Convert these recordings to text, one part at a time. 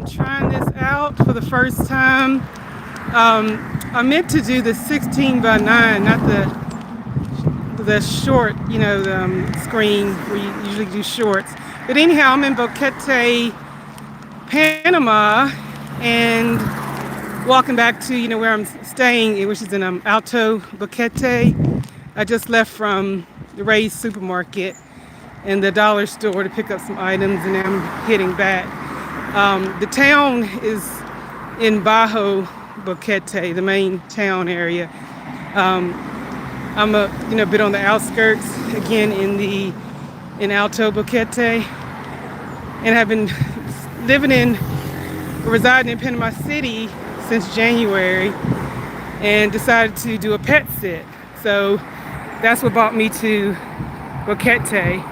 trying this out for the first time. I meant to do the 16 by 9, not the short, the screen where you usually do shorts. But anyhow, I'm in Boquete, Panama, and walking back to where I'm staying, which is in Alto Boquete. I just left from the Ray's supermarket and the dollar store to pick up some items, and I'm heading back. The town is in Bajo Boquete, the main town area. I'm a bit on the outskirts, again in Alto Boquete, and I've been residing in Panama City since January, and decided to do a pet sit. So that's what brought me to Boquete,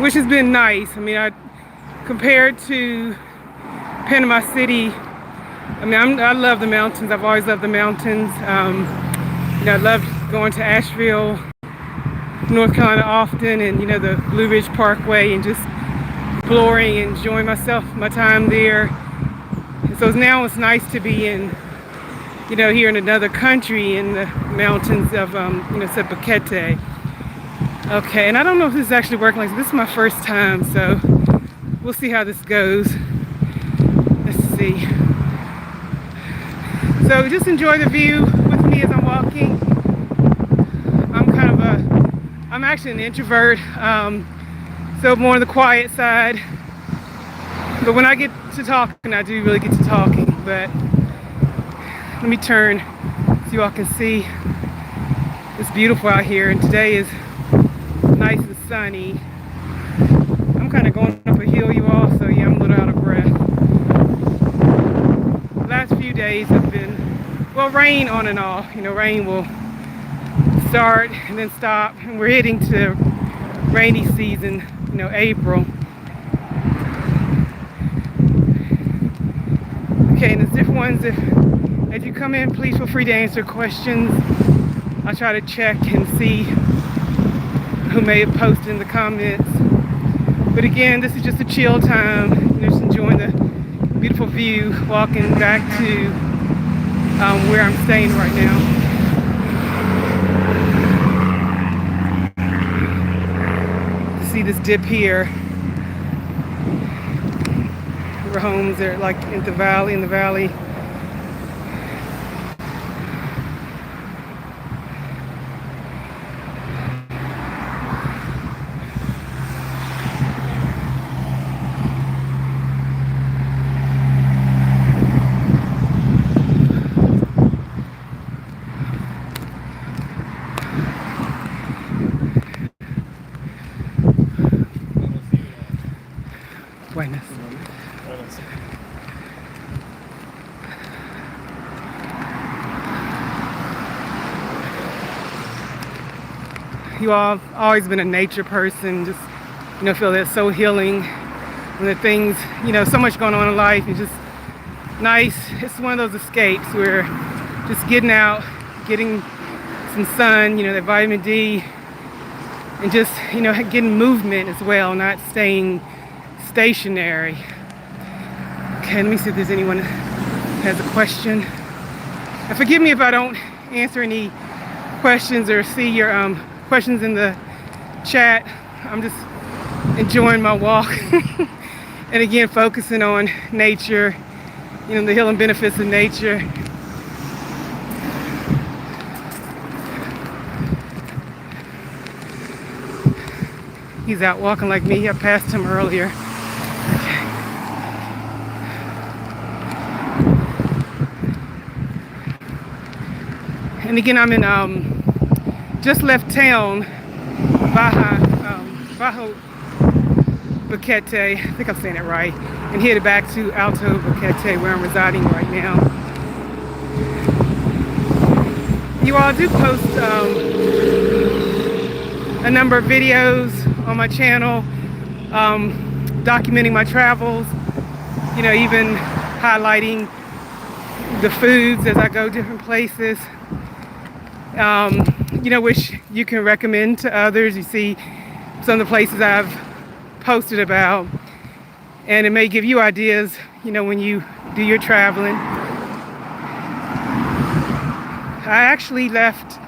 which has been nice. I mean, compared to Panama City, I love the mountains. I've always loved the mountains. I love going to Asheville, North Carolina often, and the Blue Ridge Parkway, and just exploring and enjoying my time there. And so now it's nice to be here in another country in the mountains of Boquete. Okay, and I don't know if this is actually working like this. This is my first time, so we'll see how this goes. Let's see. So just enjoy the view with me as I'm walking. I'm actually an introvert, so more on the quiet side. But when I get to talking, I do really get to talking. But let me turn so you all can see. It's beautiful out here, and today is nice and sunny. I'm kind of going up a hill, you all, so yeah, I'm a little out of breath. The last few days have been, rain on and off. Rain will start and then stop, and we're heading to rainy season, April. Okay, and there's different ones. If you come in, please feel free to answer questions. I'll try to check and see who may have posted in the comments. But again, this is just a chill time, just enjoying the beautiful view, walking back to where I'm staying right now. See this dip here where homes are like in the valley. Buenas. You all have always been a nature person, just feel that's so healing when the things, so much going on in life. It's just nice. It's one of those escapes where just getting out, getting some sun, that vitamin D, and just getting movement as well, not staying stationary. Okay, let me see if there's anyone that has a question. And forgive me if I don't answer any questions or see your questions in the chat. I'm just enjoying my walk and again focusing on nature, the healing benefits of nature. He's out walking like me. I passed him earlier. And again, I'm in just left town, Bajo Boquete. I think I'm saying it right. And headed back to Alto Boquete, where I'm residing right now. You all do post a number of videos on my channel, documenting my travels. Even highlighting the foods as I go different places. Which you can recommend to others. You see some of the places I've posted about. and it may give you ideas, when you do your traveling. I actually left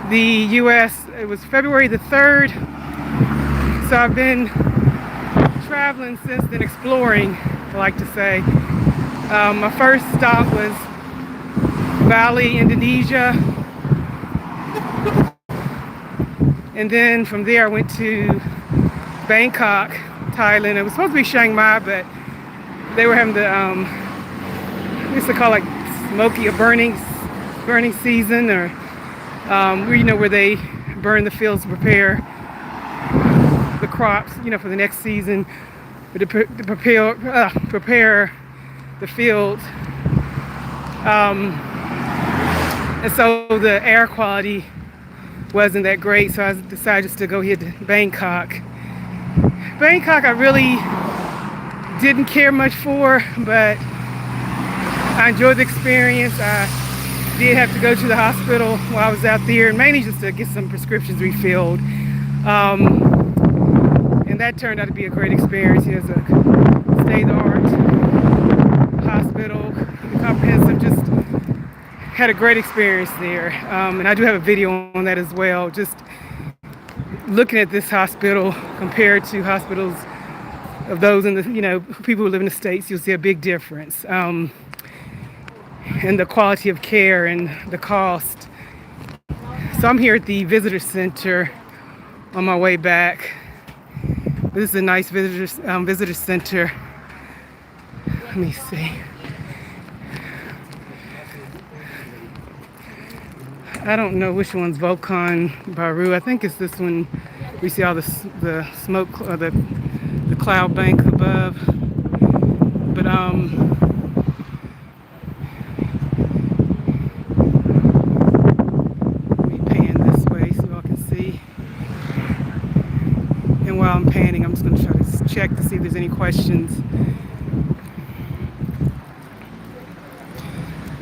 the U.S. It was February the 3rd, so I've been traveling since then, exploring, I like to say. My first stop was Bali, Indonesia, and then from there I went to Bangkok, Thailand. It was supposed to be Chiang Mai, but they were having the they used to call it like smoky or burning season, or where they burn the fields to prepare the crops, for the next season, to prepare the fields. And so the air quality wasn't that great, so I decided just to go here to Bangkok. Bangkok I really didn't care much for, but I enjoyed the experience. I did have to go to the hospital while I was out there, mainly just to get some prescriptions refilled. And that turned out to be a great experience. It's a state-of-the-art hospital, comprehensive, just had a great experience there. And I do have a video on that as well, just looking at this hospital compared to hospitals of those in the, people who live in the States. You'll see a big difference. And the quality of care and the cost. So I'm here at the visitor center on my way back. This is a nice visitor center. Let me see. I don't know which one's Volcan Baru. I think it's this one. We see all the smoke, or the cloud bank above. But let me pan this way so y'all can see. And while I'm panning, I'm just going to try to check to see if there's any questions.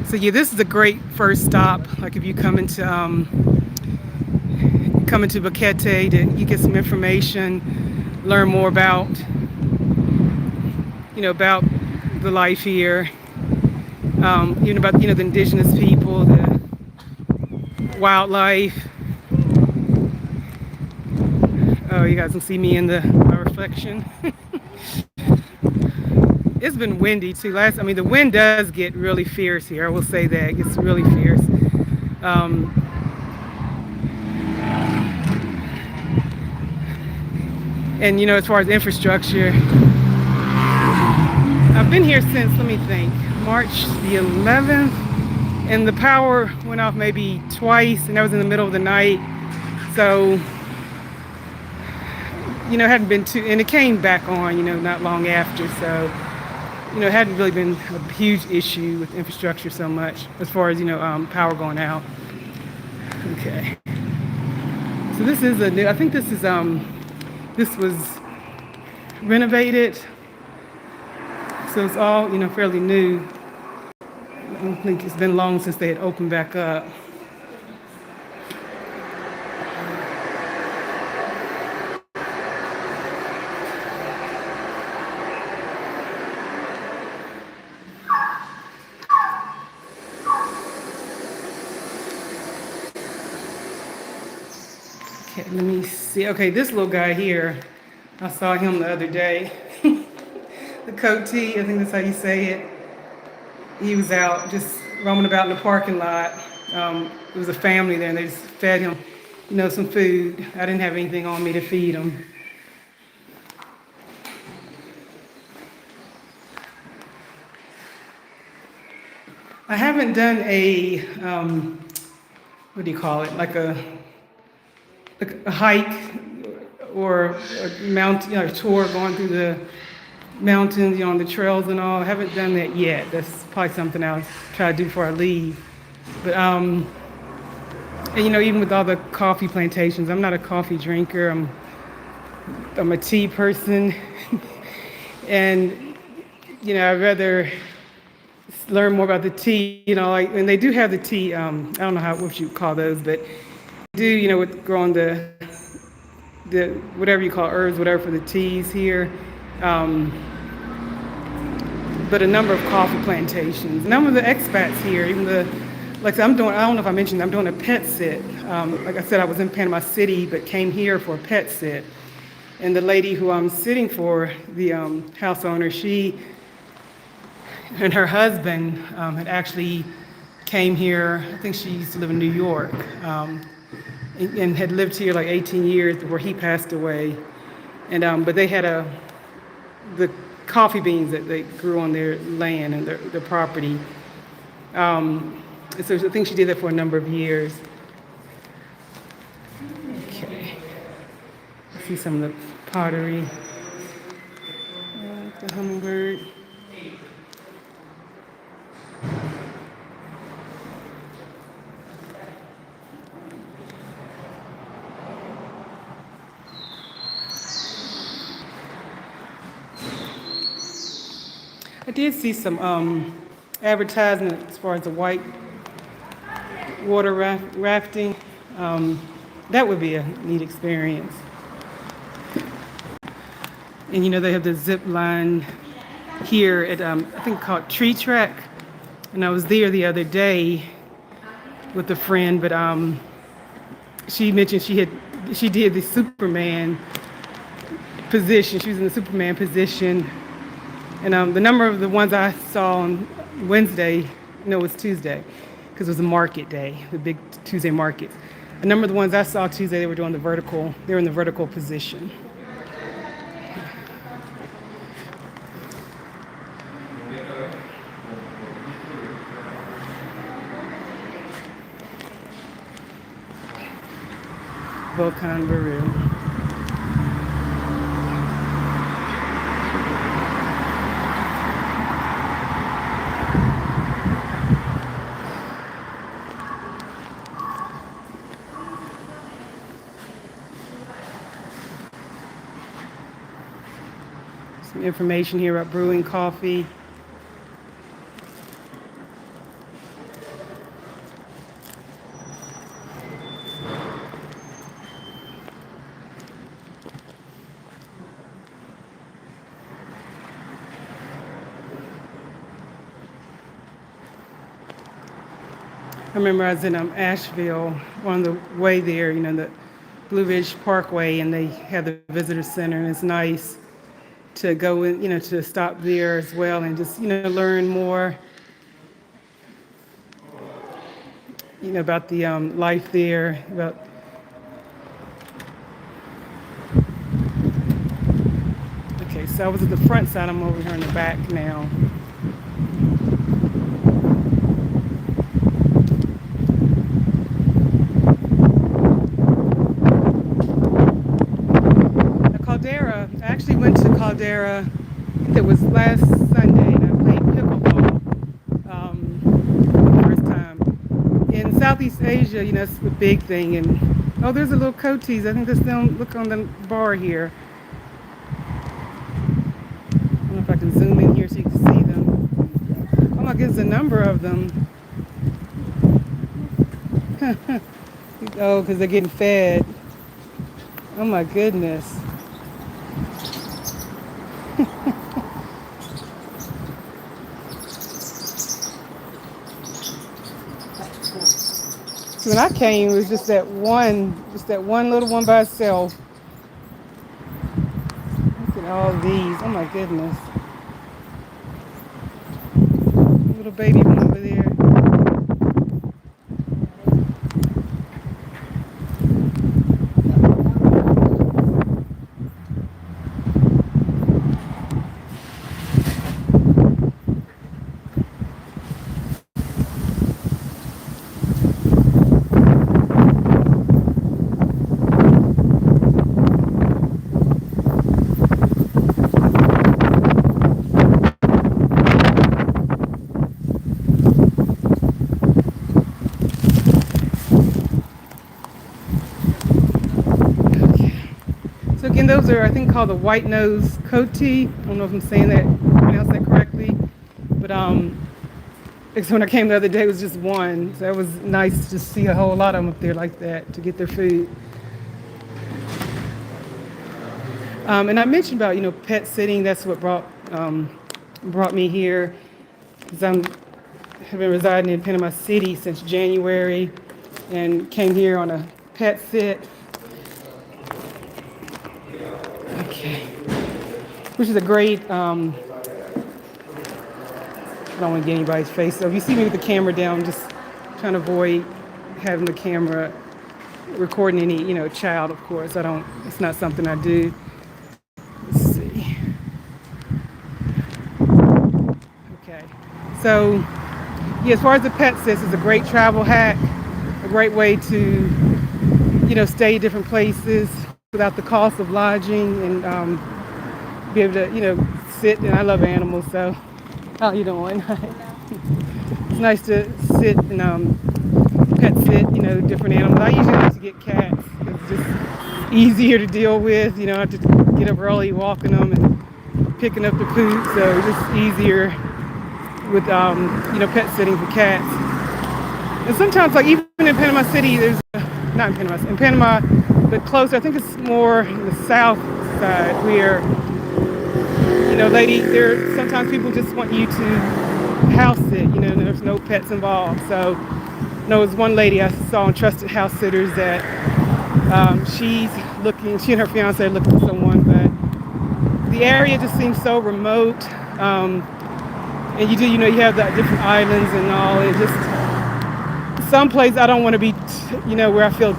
So yeah, this is a great first stop. Like if you come into Boquete, you get some information, learn more about about the life here, even about the indigenous people, the wildlife. Oh, you guys can see me in my reflection. It's been windy too. The wind does get really fierce here. I will say that it gets really fierce. And as far as infrastructure, I've been here since, let me think, March the 11th, and the power went off maybe twice, and that was in the middle of the night. So, hadn't been too, and it came back on, not long after. So, it hadn't really been a huge issue with infrastructure so much as far as, power going out. Okay. So this is I think this is, this was renovated. So it's all, fairly new. I don't think it's been long since they had opened back up. Okay, let me see. Okay, this little guy here, I saw him the other day. The Coatee, I think that's how you say it. He was out just roaming about in the parking lot. There was a family there, and they just fed him, some food. I didn't have anything on me to feed him. I haven't done a, what do you call it, like a hike or a mountain, a tour going through the mountains, on the trails and all. I haven't done that yet. That's probably something I'll try to do before I leave. But and even with all the coffee plantations, I'm not a coffee drinker. I'm a tea person, and I'd rather learn more about the tea. And they do have the tea. I don't know what you call those, but they do with growing the whatever you call herbs, whatever for the teas here. um, but a number of coffee plantations. Some of the expats here, even like I said, I don't know if I mentioned, I'm doing a pet sit. Like I said, I was in Panama City, but came here for a pet sit. And the lady who I'm sitting for, the house owner, she and her husband had actually came here. I think she used to live in New York, and had lived here like 18 years before he passed away. And but they had the coffee beans that they grew on their land and their property. So I think she did that for a number of years. Okay, see some of the pottery. The hummingbird. I did see some advertisement as far as the white water rafting. That would be a neat experience. And you know, they have the zip line here at, I think called Tree Track. And I was there the other day with a friend, but she mentioned she did the Superman position. She was in the Superman position. And the number of the ones I saw on Wednesday, no, it was Tuesday, because it was a market day, the big Tuesday market. A number of the ones I saw Tuesday, they were in the vertical position. Volcan Baru. Some information here about brewing coffee. I remember I was in Asheville on the way there, you know, the Blue Ridge Parkway, and they have the visitor center, and it's nice to go in, you know, to stop there as well and just, you know, learn more, you know, about the life there, about okay, so I was at the front side, I'm over here in the back now. I actually went to Caldera, I think it was last Sunday, and I played pickleball for the first time. In Southeast Asia, you know, it's a big thing. And oh, there's a little Coaties. I think there's them. Look on the bar here. I don't know if I can zoom in here so you can see them. Oh my goodness, a number of them. Oh, because they're getting fed. Oh my goodness. So when I came, it was just that one little one by itself. Look at all these. Oh my goodness. Little baby one over there. So again, those are, I think, called the white-nosed coati. I don't know if I'm saying that, pronounce that correctly. But because when I came the other day, it was just one. So it was nice to see a whole lot of them up there like that to get their food. And I mentioned about, pet sitting. That's what brought me here. Because have been residing in Panama City since January and came here on a pet sit. Okay. Which is a great, I don't want to get anybody's face. So if you see me with the camera down, I'm just trying to avoid having the camera recording any, child, of course. It's not something I do. Let's see. Okay. So, yeah, as far as the pet sits, it's a great travel hack, a great way to, stay at different places without the cost of lodging and be able to, sit. And I love animals, so how you doing? It's nice to sit and pet sit, different animals. I usually like to get cats. It's just easier to deal with. I have to get up early walking them and picking up the poop, so it's just easier with pet sitting for cats. And sometimes, like even in Panama City, there's not in Panama, but closer. I think it's more in the south side where sometimes people just want you to house sit. There's no pets involved. So, there was one lady I saw on Trusted House Sitters that she and her fiance are looking for someone, but the area just seems so remote. And you have the different islands and all. It just someplace I don't want to be, where I feel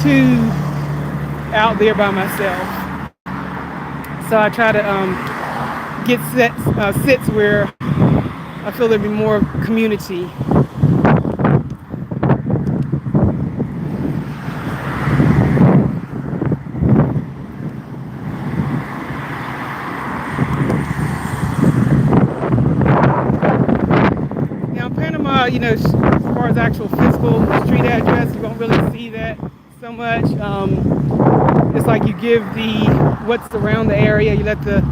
too out there by myself. So I try to get sits where I feel there'd be more community. Now in Panama, as far as actual physical street address, you won't really see that so much. It's like you give what's around the area, you let the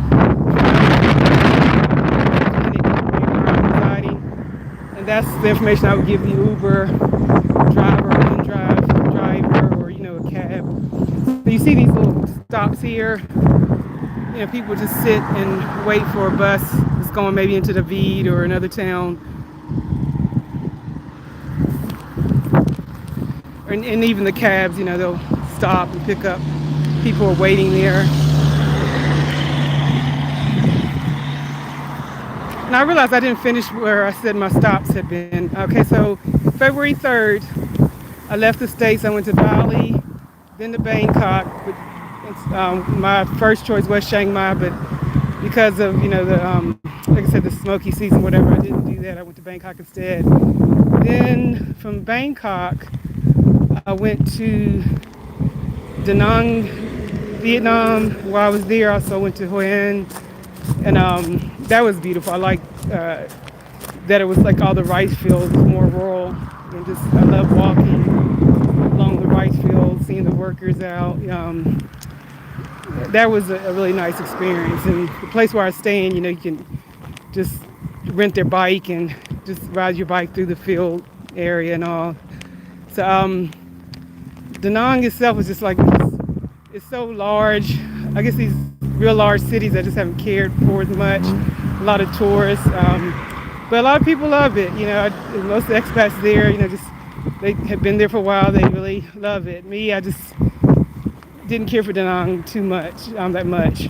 and that's the information I would give the Uber driver, driver, or a cab. So you see these little stops here. People just sit and wait for a bus that's going maybe into the Vede or another town. And even the cabs, they'll stop and pick up people who are waiting there. And I realized I didn't finish where I said my stops had been. Okay, so February 3rd, I left the States. I went to Bali, then to Bangkok. My first choice was Chiang Mai, but because of, like I said, the smoky season, whatever, I didn't do that. I went to Bangkok instead. Then from Bangkok, I went to Da Nang, Vietnam. While I was there, I also went to Hoi An. And that was beautiful. I liked that it was like all the rice fields, more rural. And I love walking along the rice fields, seeing the workers out. That was a really nice experience. And the place where I was staying, you can just rent their bike and just ride your bike through the field area and all. So Da Nang itself was just like, it's so large. I guess these real large cities I just haven't cared for as much. A lot of tourists, but a lot of people love it. Most of the expats there, they have been there for a while. They really love it. Me, I just didn't care for Da Nang too much, that much.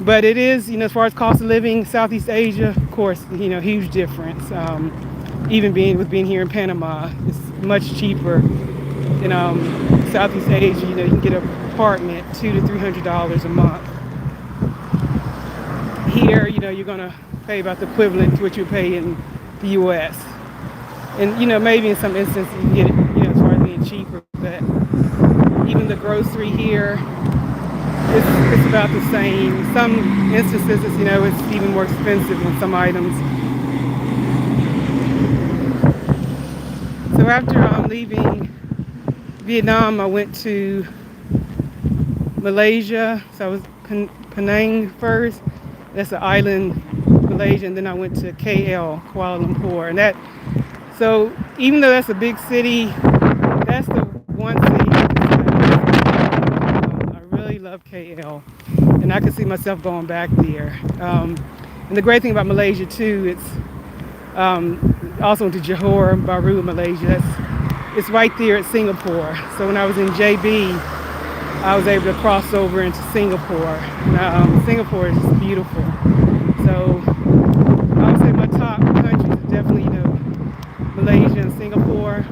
But it is, as far as cost of living, Southeast Asia, of course, huge difference. Even being here in Panama, it's much cheaper. In Southeast Asia, you can get an apartment $200 to $300 a month. Here, you're gonna pay about the equivalent to what you pay in the U.S. And maybe in some instances you can get it, as far as being cheaper. But even the grocery here, it's about the same. Some instances, it's even more expensive on some items. So after leaving Vietnam, I went to Malaysia. So I was Penang first. That's an island, Malaysia, and then I went to KL, Kuala Lumpur. And so even though that's a big city, that's the one city I really love. love KL, and I could see myself going back there. And the great thing about Malaysia too, it's also went to Johor Bahru, Malaysia. It's right there at Singapore. So when I was in JB, I was able to cross over into Singapore. Singapore is just beautiful. So I would say my top countries are definitely, Malaysia and Singapore.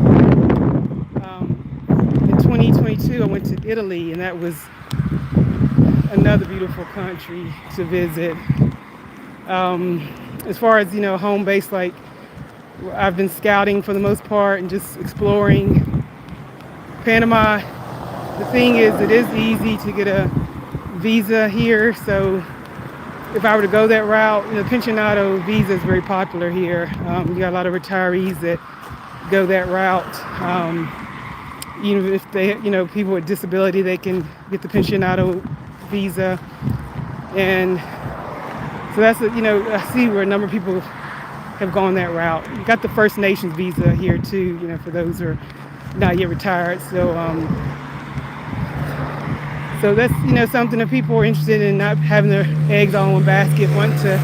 In 2022, I went to Italy, and that was another beautiful country to visit. As far as, home base, like I've been scouting for the most part and just exploring Panama. The thing is, it is easy to get a visa here. So if I were to go that route, pensionado visa is very popular here. You got a lot of retirees that go that route. Even if they, people with disability, they can get the pensionado visa. And so that's, I see where a number of people have gone that route. You got the First Nations visa here too, for those who are not yet retired. So, so that's, something that people are interested in, not having their eggs all in one basket, want to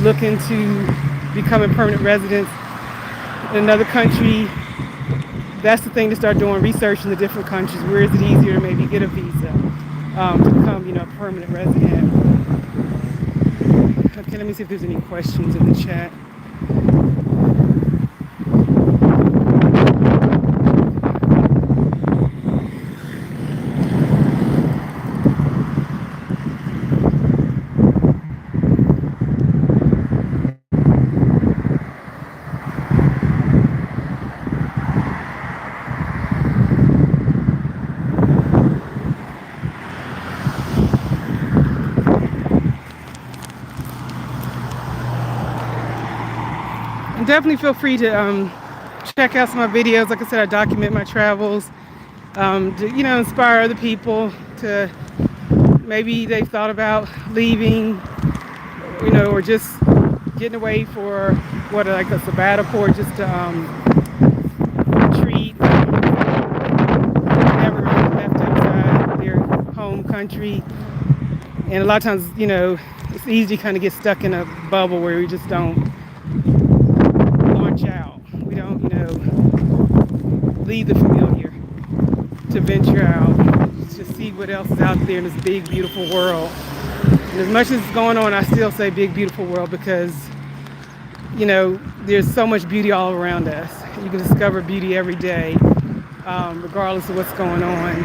look into becoming permanent residents in another country. That's the thing, to start doing research in the different countries. Where is it easier to maybe get a visa to become, a permanent resident? Okay, let me see if there's any questions in the chat. Definitely feel free to check out some of my videos. Like I said, I document my travels to, inspire other people to, maybe they've thought about leaving, or just getting away for like a sabbatical, or just to retreat. Never really left outside their home country. And a lot of times, it's easy to kind of get stuck in a bubble where we just don't out. We don't, leave the familiar to venture out, to see what else is out there in this big, beautiful world. And as much as it's going on, I still say big, beautiful world, because, there's so much beauty all around us. You can discover beauty every day, regardless of what's going on.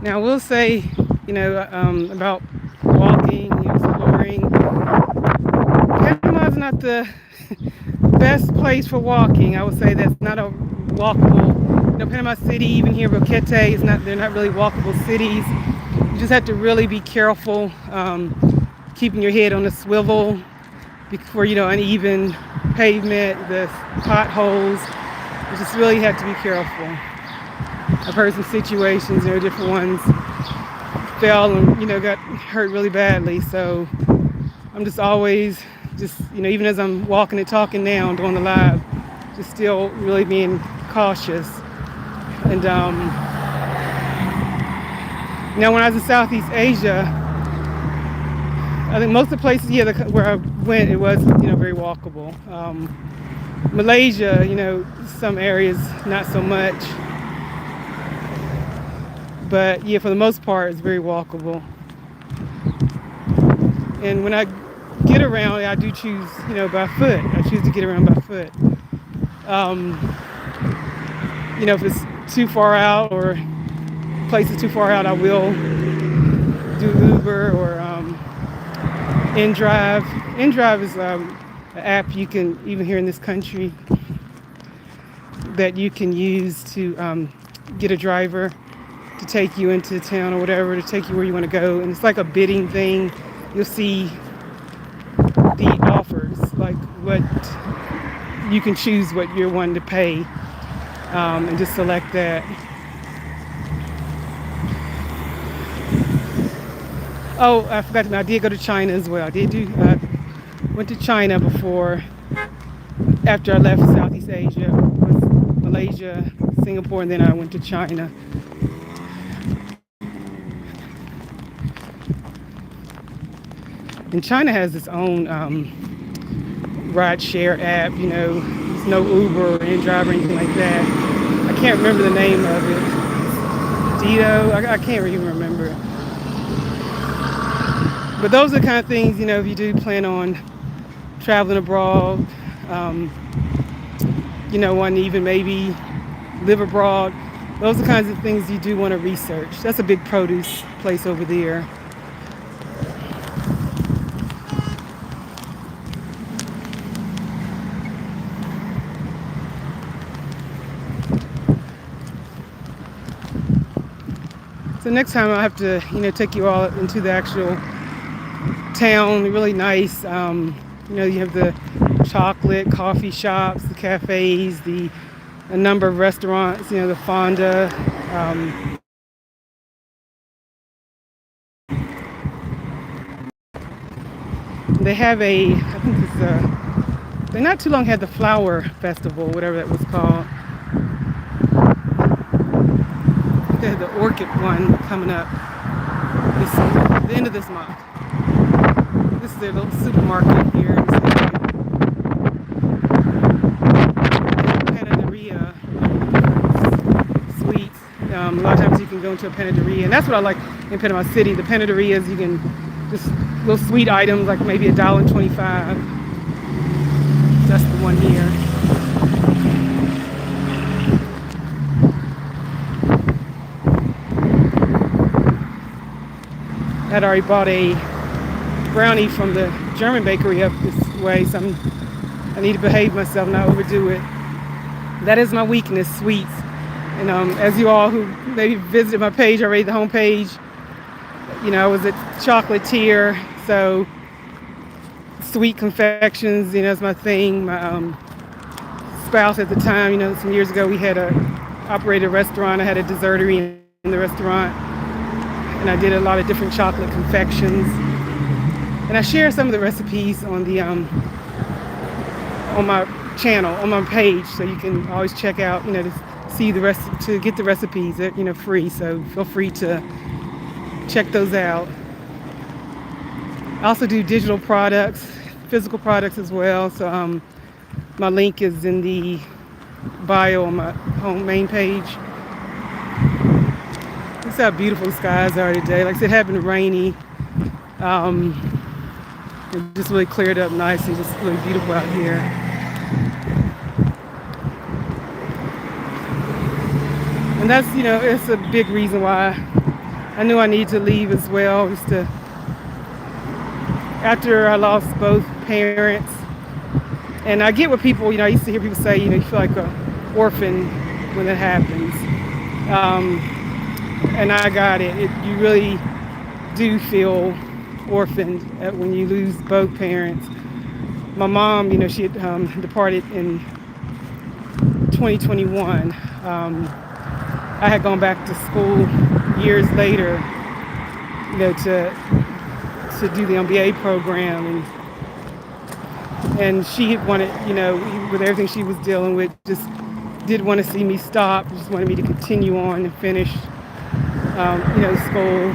Now, I will say, about walking, exploring. Panama is not the best place for walking. I would say that's not a walkable. Panama City, even here, Boquete, they're not really walkable cities. You just have to really be careful, keeping your head on a swivel for, uneven pavement, the potholes. You just really have to be careful. I've heard some situations, different ones fell and, got hurt really badly. So I'm just always, even as I'm walking and talking now and doing the live, just still really being cautious. And now when I was in Southeast Asia, I think most of the places, where I went, it was, very walkable. Malaysia, some areas, not so much. But yeah, for the most part, it's very walkable. And when I get around, I do choose, by foot. I choose to get around by foot. If it's too far out or places too far out, I will do Uber or InDrive. InDrive is an app you can, even here in this country, that you can use to get a driver to take you into town or whatever, to take you where you want to go. And it's like a bidding thing. You'll see the offers, like what you can choose what you're wanting to pay, and just select that. Oh, I forgot to, I did go to China as well. I did do, went to China before, after I left Southeast Asia. It was Malaysia, Singapore, and then I went to China. And China has its own ride share app, you know, there's no Uber or InDrive or anything like that. I can't remember the name of it. Dito, I can't even remember it. But those are the kind of things, you know, if you do plan on traveling abroad, you know, want to even maybe live abroad, those are the kinds of things you do want to research. That's a big produce place over there. So next time I'll have to, you know, take you all into the actual town. Really nice. You know, you have the chocolate, coffee shops, the cafes, a number of restaurants. You know, the fonda. They have I think it's they not too long had the flower festival, whatever that was called. They had the orchid one coming up the end of this month. This is their little supermarket here in this area. Panaderia sweets. A lot of times you can go into a panaderia, and that's what I like in Panama City. The panaderias, you can just little sweet items like maybe $1.25. That's the one here. I'd already bought a brownie from the German bakery up this way, so I need to behave myself, not overdo it. That is my weakness, sweets. And as you all who maybe visited my page already, the homepage, you know, I was a chocolatier, so sweet confections, you know, is my thing. My spouse at the time, you know, some years ago, we had operated a restaurant. I had a dessertery in the restaurant, and I did a lot of different chocolate confections. And I share some of the recipes on the on my channel, on my page, so you can always check out, you know, to see the rest, to get the recipes, you know, free. So feel free to check those out. I also do digital products, physical products as well. So my link is in the bio on my main page. Look how beautiful the skies are today. Like I said, it had been rainy. It just really cleared up nicely. Just really beautiful out here. And that's, you know, it's a big reason why I knew I needed to leave as well. Just to, after I lost both parents, and I get what people, you know, I used to hear people say, you know, you feel like an orphan when that happens. And I got it. You really do feel orphaned when you lose both parents. My mom, you know, she had departed in 2021. I had gone back to school years later, you know, to do the MBA program, and she had wanted, you know, with everything she was dealing with, just did want to see me stop. Just wanted me to continue on and finish, you know, school.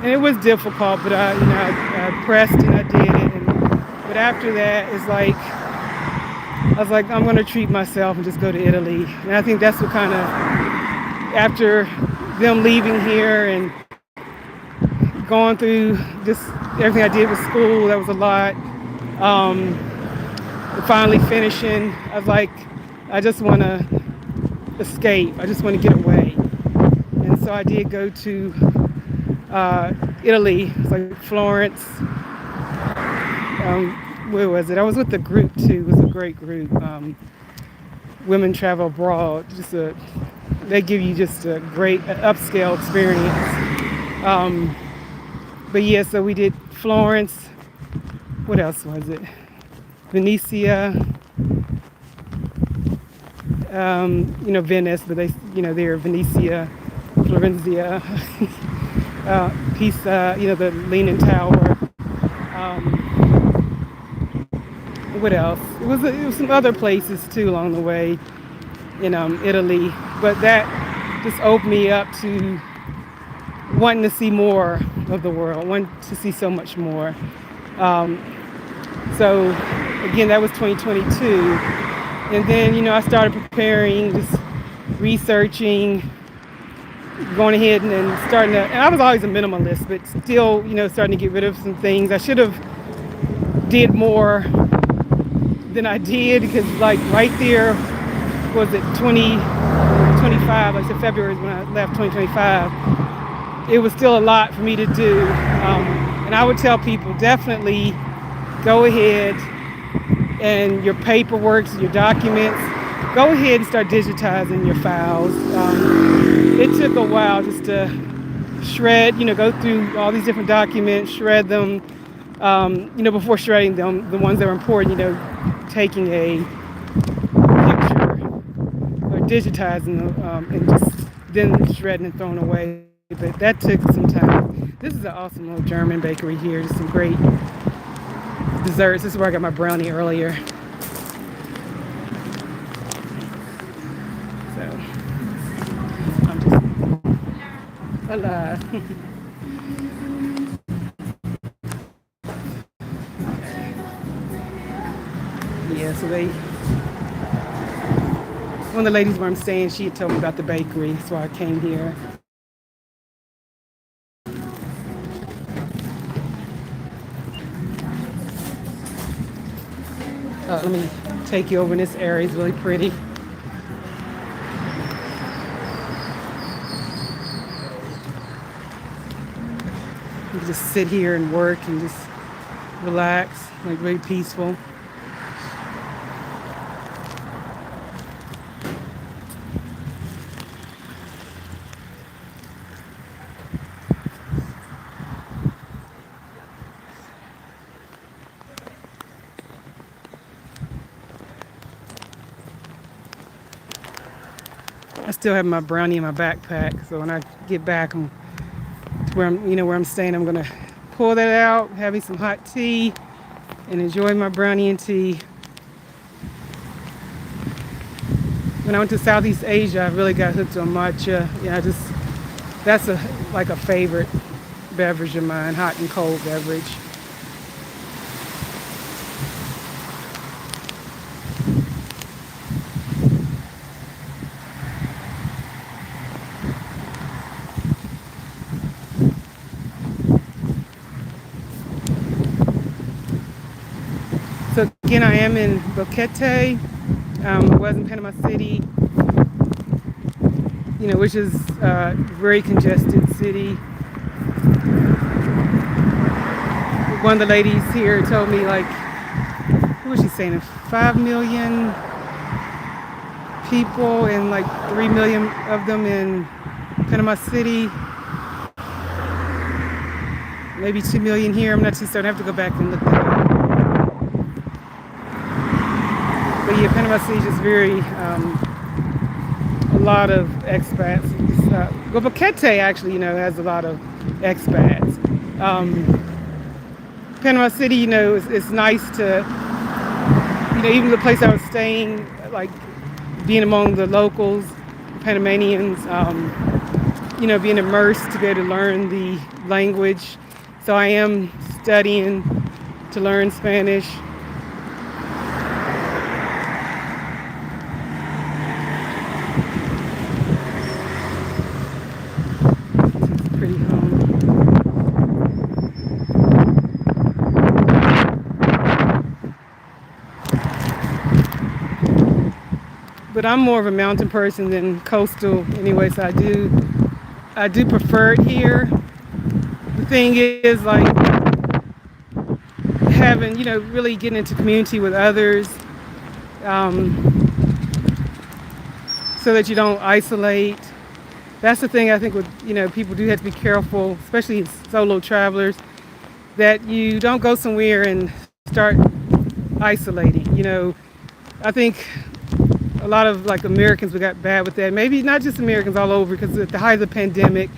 And it was difficult, but I pressed and I did it. But after that, it's like, I was like, I'm going to treat myself and just go to Italy. And I think that's what kind of, after them leaving here and going through just everything I did with school, that was a lot. Finally finishing, I was like, I just want to escape. I just want to get away. And so I did go to Italy. It's like Florence. Where was it? I was with the group too. It was a great group. Women Travel Abroad. Just a they give you just a great upscale experience. But yeah, so we did Florence. What else was it? Venetia. Venice, but they're Venetia, Florencia, Pisa, the Leaning Tower. What else? It was some other places too along the way in Italy, but that just opened me up to wanting to see more of the world, wanting to see so much more. So again, that was 2022. And then, I started preparing, just researching, going ahead and starting to, and I was always a minimalist, but still, starting to get rid of some things. I should have did more than I did, because like right there, was it 2025, like I said, February is when I left 2025. It was still a lot for me to do. And I would tell people, definitely go ahead and your paperwork, your documents, go ahead and start digitizing your files. It took a while just to shred, go through all these different documents, shred them, before shredding them, the ones that were important, taking a picture or digitizing them, and just then shredding and throwing away. But that took some time. This is an awesome little German bakery here, just some great desserts. This is where I got my brownie earlier. So I'm just alive. Yeah, so one of the ladies where I'm staying, she had told me about the bakery, so I came here. Let me take you over in this area. It's really pretty. You can just sit here and work and just relax, like very peaceful. I still have my brownie in my backpack, so when I get back, I'm to where I'm staying. I'm gonna pull that out, have me some hot tea, and enjoy my brownie and tea. When I went to Southeast Asia, I really got hooked on matcha. That's like a favorite beverage of mine, hot and cold beverage. So again, I am in Boquete. I was in Panama City, which is a very congested city. One of the ladies here told me, like, what was she saying? 5 million people and like 3 million of them in Panama City. Maybe 2 million here. I'm not too certain. I have to go back and look that up. But yeah, Panama City is just very, a lot of expats. Well, Boquete actually, has a lot of expats. Panama City, it's nice to, even the place I was staying, like being among the locals, Panamanians, being immersed to be able to learn the language. So I am studying to learn Spanish. Pretty home. But I'm more of a mountain person than coastal anyway, so I do prefer it here. The thing is, like, having, really getting into community with others, so that you don't isolate. that's the thing I think with, people do have to be careful, especially solo travelers, that you don't go somewhere and start isolating. I think a lot of like Americans, we got bad with that. Maybe not just Americans, all over, because at the height of the pandemic,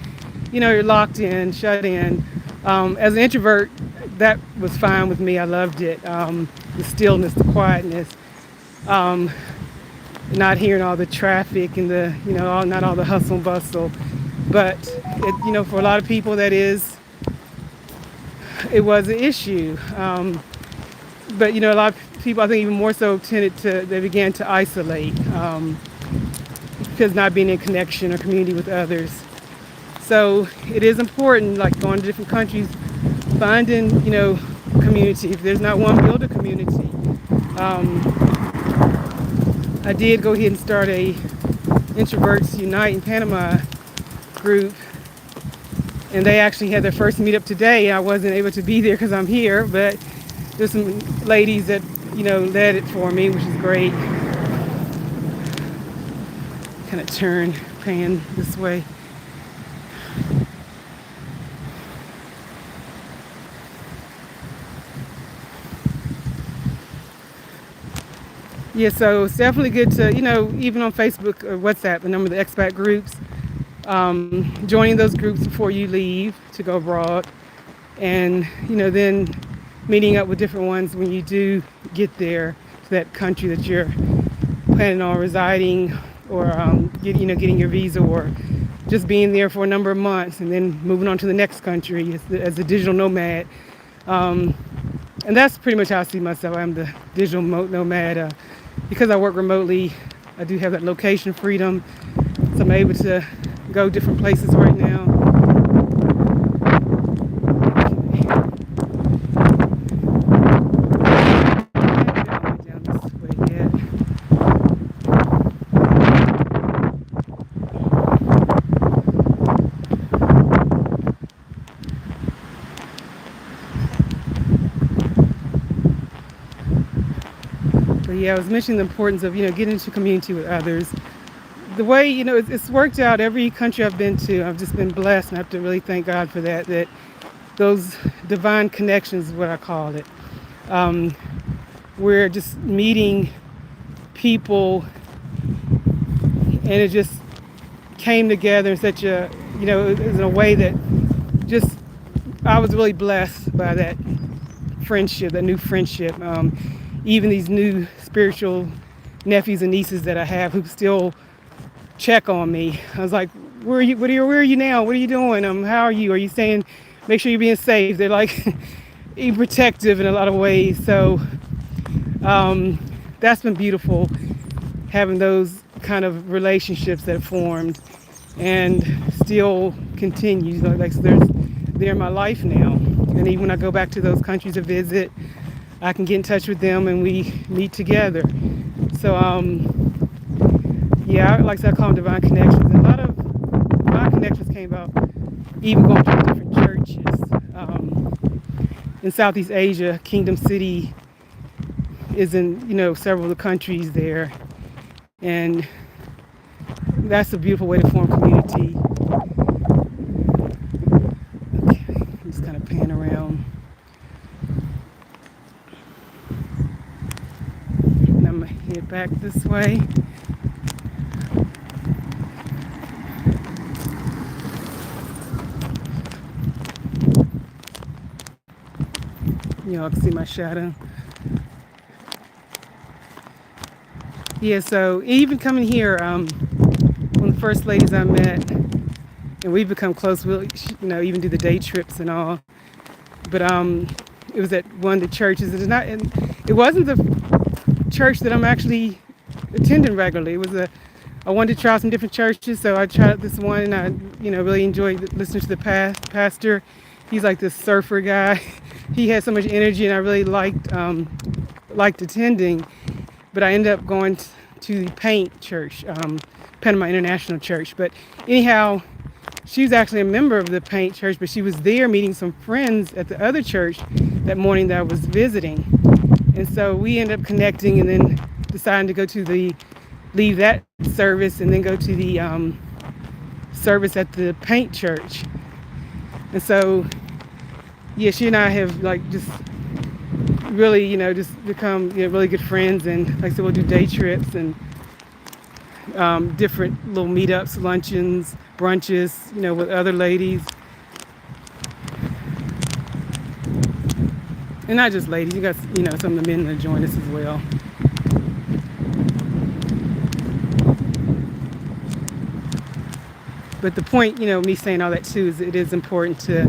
you're locked in, shut in. As an introvert, that was fine with me. I loved it. The stillness, the quietness, not hearing all the traffic and not all the hustle and bustle. But for a lot of people, it was an issue. But a lot of people, I think even more so, they began to isolate because not being in connection or community with others. So it is important, like going to different countries, finding, community. If there's not one, build a community. I did go ahead and start a Introverts Unite in Panama group, and they actually had their first meetup today. I wasn't able to be there because I'm here, but there's some ladies that, led it for me, which is great. Kind of pan this way. Yeah, so it's definitely good to, even on Facebook or WhatsApp, the number of the expat groups, joining those groups before you leave to go abroad, and, then meeting up with different ones when you do get there to that country that you're planning on residing, or, getting your visa, or just being there for a number of months and then moving on to the next country as a digital nomad. And that's pretty much how I see myself. I'm the digital nomad. Because I work remotely, I do have that location freedom, so I'm able to go different places right now. Down this way yet. But yeah, I was mentioning the importance of, getting into community with others. The way, it's worked out every country I've been to. I've just been blessed, and I have to really thank God for that those divine connections is what I call it. We're just meeting people, and it just came together in such a, it was in a way that just, I was really blessed by that friendship, that new friendship. Even these new spiritual nephews and nieces that I have who still check on me. I was like, where are you now? What are you doing? How are you? Are you saying, make sure you're being safe? They're like being protective in a lot of ways. So that's been beautiful, having those kind of relationships that formed and still continue. Like, so they're in my life now. And even when I go back to those countries to visit, I can get in touch with them and we meet together. So, yeah, like I said, I call them divine connections. And a lot of divine connections came about even going to different churches. In Southeast Asia, Kingdom City is in, several of the countries there. And that's a beautiful way to form community. Okay, I'm just kind of pan around. And I'm going to head back this way. Y'all can see my shadow. Yeah, so even coming here, one of the first ladies I met, and we've become close. We'll, even do the day trips and all. But it was at one of the churches. It wasn't the church that I'm actually attending regularly. It was I wanted to try some different churches, so I tried this one, and I, really enjoyed listening to the pastor. He's like this surfer guy. He had so much energy, and I really liked attending. But I ended up going to the Paint Church, Panama International Church. But anyhow, she was actually a member of the Paint Church, but she was there meeting some friends at the other church that morning that I was visiting. And so we ended up connecting, and then deciding to leave that service and then go to the service at the paint church. And so, yeah, she and I have like just really, just become really good friends. And like I said, we'll do day trips and different little meetups, luncheons, brunches, with other ladies. And not just ladies, you got, some of the men that join us as well. But the point, me saying all that too, is it is important to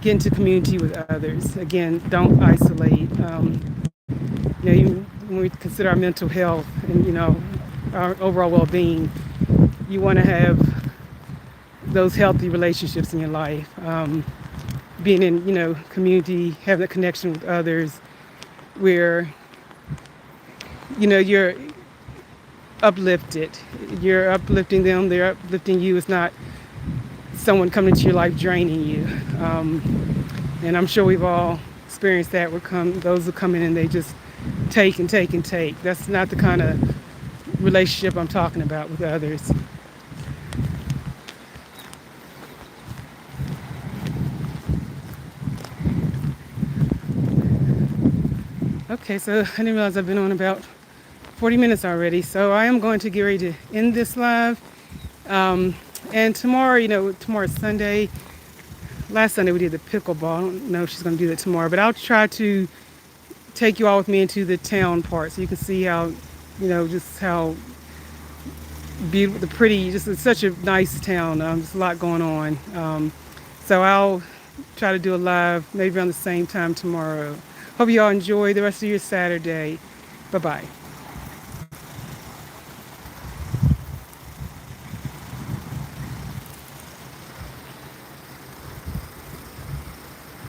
get into community with others. Again, don't isolate. Even when we consider our mental health and, our overall well-being, you want to have those healthy relationships in your life. Being in, community, having a connection with others where, you're uplifted. You're uplifting them, they're uplifting you. It's not someone coming into your life draining you. And I'm sure we've all experienced that. Those who come in and they just take and take and take. That's not the kind of relationship I'm talking about with others. Okay, so I didn't realize I've been on about 40 minutes already. So I am going to get ready to end this live. And tomorrow, tomorrow's Sunday. Last Sunday we did the pickleball. I don't know if she's going to do that tomorrow, but I'll try to take you all with me into the town part so you can see how, just how beautiful, it's such a nice town. There's a lot going on. So I'll try to do a live maybe around the same time tomorrow. Hope you all enjoy the rest of your Saturday. Bye-bye.